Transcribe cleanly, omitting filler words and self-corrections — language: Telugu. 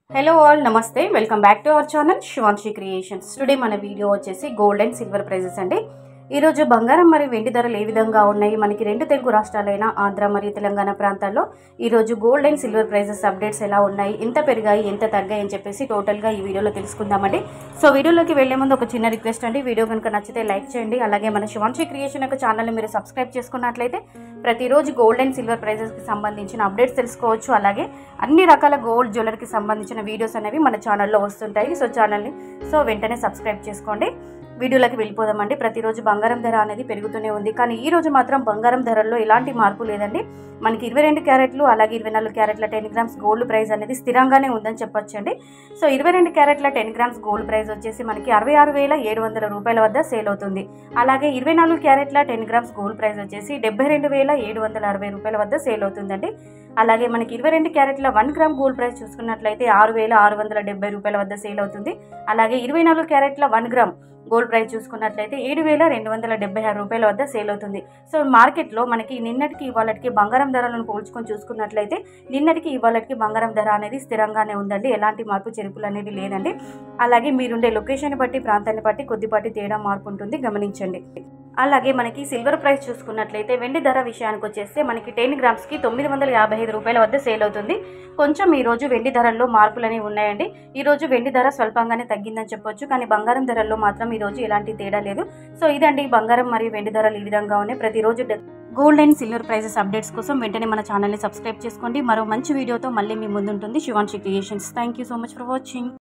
హలో ఆల్ నమస్తే welcome back to our channel Shivanshi creations. Today మన వీడియో వచ్చేసి గోల్డ్ అండ్ సిల్వర్ ప్రైజెస్ అండి. ఈరోజు బంగారం మరియు వెండి ధరలు ఏ విధంగా ఉన్నాయి, మనకి రెండు తెలుగు రాష్ట్రాలైన ఆంధ్ర మరియు తెలంగాణ ప్రాంతాల్లో ఈరోజు gold and silver prices updates ఎలా ఉన్నాయి, ఎంత పెరిగాయి ఎంత తగ్గాయి అని చెప్పేసి టోటల్గా ఈ వీడియోలో తెలుసుకుందామండి. సో వీడియోలోకి వెళ్లే ముందు ఒక చిన్న రిక్వెస్ట్ అండి, వీడియో కనుక నచ్చితే లైక్ చేయండి. అలాగే మన శివాన్షి క్రియేషన్ యొక్క ఛానల్ని మీరు సబ్స్క్రైబ్ చేసుకున్నట్లయితే ప్రతిరోజు గోల్డ్ అండ్ సిల్వర్ ప్రైజెస్కి సంబంధించిన అప్డేట్స్ తెలుసుకోవచ్చు. అలాగే అన్ని రకాల గోల్డ్ జ్యువెలరీకి సంబంధించిన వీడియోస్ అనేవి మన ఛానల్లో వస్తుంటాయి. సో వెంటనే సబ్స్క్రైబ్ చేసుకోండి. వీడియోలోకి వెళ్ళిపోదామండి. ప్రతిరోజు బంగారం ధర అనేది పెరుగుతూనే ఉంది, కానీ ఈ రోజు మాత్రం బంగారం ధరల్లో ఎలాంటి మార్పు లేదండి. మనకి 22 క్యారెట్లు అలాగే 24 క్యారెట్ల 10 గ్రామ్స్ గోల్డ్ ప్రైస్ అనేది స్థిరంగానే ఉందని చెప్పొచ్చండి. సో 22 క్యారెట్ల 10 గ్రామ్స్ గోల్డ్ ప్రైస్ వచ్చేసి మనకి 66,700 రూపాయల వద్ద సేల్ అవుతుంది. అలాగే 24 క్యారెట్ల 10 గ్రామ్స్ గోల్డ్ ప్రైస్ వచ్చేసి 72,760 రూపాయల వద్ద సేల్ అవుతుందండి. అలాగే మనకి 22 క్యారెట్ల 1 గ్రామ్ గోల్డ్ ప్రైస్ చూసుకున్నట్లయితే 6,670 రూపాయల వద్ద సేల్ అవుతుంది. అలాగే 24 క్యారెట్ల 1 గ్రామ్ గోల్డ్ ప్రైస్ చూసుకున్నట్లయితే 7,276 రూపాయల వద్ద సేల్ అవుతుంది. సో మార్కెట్లో మనకి నిన్నటికి ఇవాళకి బంగారం ధరలను పోల్చుకొని చూసుకున్నట్లయితే నిన్నటికి ఇవాళకి బంగారం ధర అనేది స్థిరంగానే ఉందండి, ఎలాంటి మార్పు చెరుపులు అనేది లేదండి. అలాగే మీరుండే లొకేషన్ బట్టి ప్రాంతాన్ని బట్టి కొద్దిపాటి తేడా మార్పు ఉంటుంది, గమనించండి. అలాగే మనకి సిల్వర్ ప్రైస్ చూసుకున్నట్లయితే వెండి ధర విషయానికి వచ్చేస్తే మనకి 10 గ్రామ్స్కి 955 రూపాయల వద్ద సేల్ అవుతుంది. కొంచెం ఈరోజు వెండి ధరల్లో మార్పులు అనేవి ఉన్నాయండి. ఈరోజు వెండి ధర స్వల్పంగానే తగ్గిందని చెప్పొచ్చు, కానీ బంగారం ధరల్లో మాత్రం ఈరోజు ఎలాంటి తేడా లేదు. సో ఇదండి బంగారం మరియు వెండి ధరలు ఈ విధంగా ఉన్నాయి. ప్రతిరోజు gold and silver prices updates కోసం వెంటనే మన ఛానల్ని సబ్స్క్రైబ్ చేసుకోండి. మరో మంచి వీడియోతో మళ్ళీ మీ ముందుంటుంది Shivanshi creations. Thank you so much for watching.